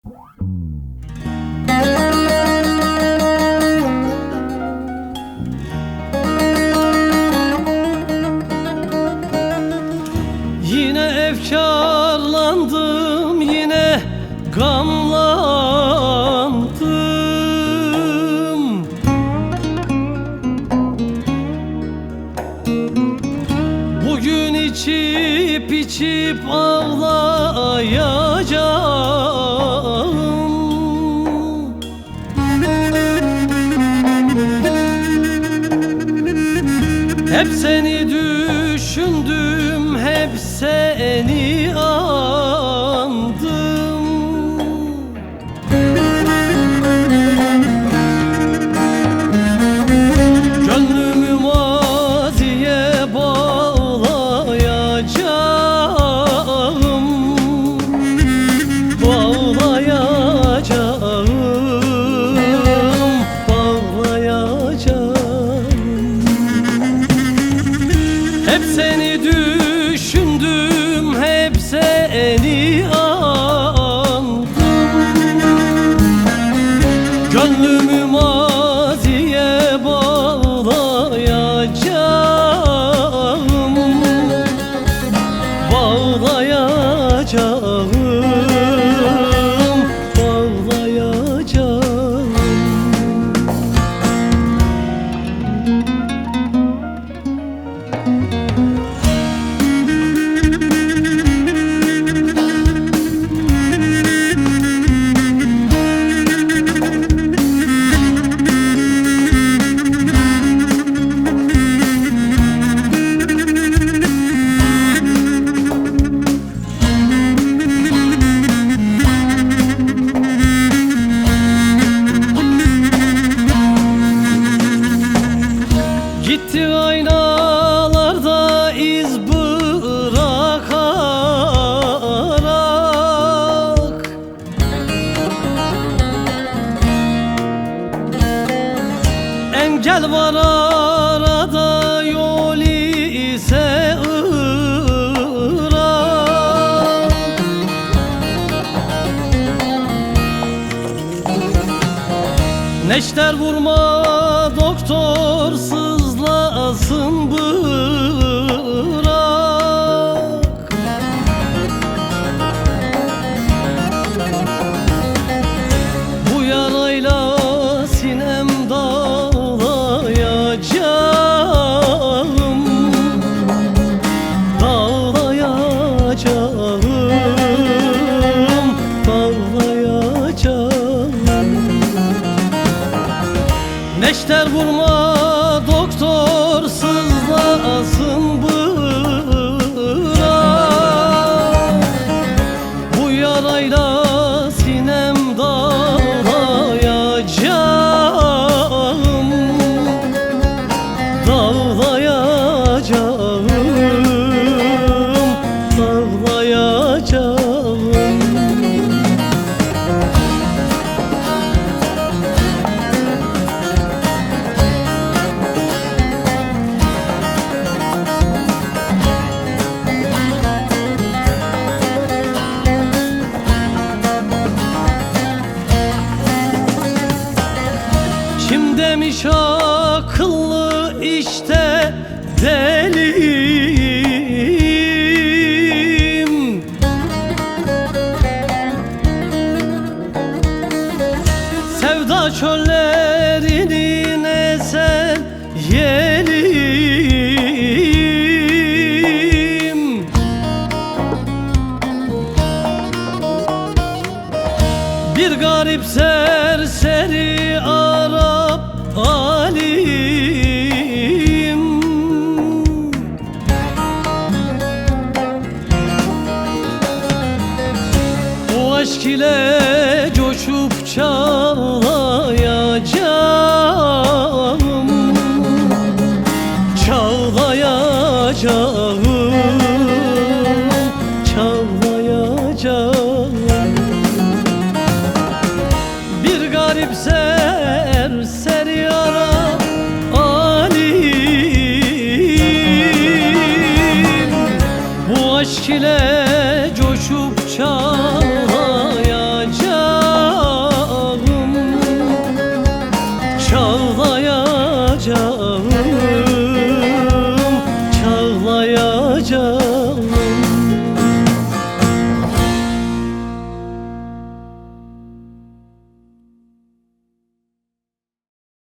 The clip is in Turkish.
Yine efkarlandım, yine gamlandım. Bugün içip içip ağlayacağım. Hep seni düşündüm, hep seni andım. Gönlümü maziye bağlayacağım, bağlayacağım, bağlayacağım. Hep seni düşündüm, hep seni andım. Gönlümü maziye bağlayacağım, bağlayacağım, bağlayacağım. Gitti aynalarda iz bırakarak. Engel var arada, yol ise ırak. Neşter vurma doktor, sızlasın bırak. Bu yarayla sinem dağlayacağım, dağlayacağım, dağlayacağım. Neşter vurma doktor, sızlasın bırak. Bu yarayla sinem dağlayacağım, dağlayacağım, dağlayacağım. Kim demiş akıllı, işte deliyim. Sevda çöllerinin esen yeliyim. Bir garip serseri Arap alim. Bu aşk ile coşup çağlayacağım, çağlayacağım, çağlayacağım. Bir garip serseri Arap alim. Bu aşk ile coşup çağlayacağım, Çağlayacağım, çağlayacağım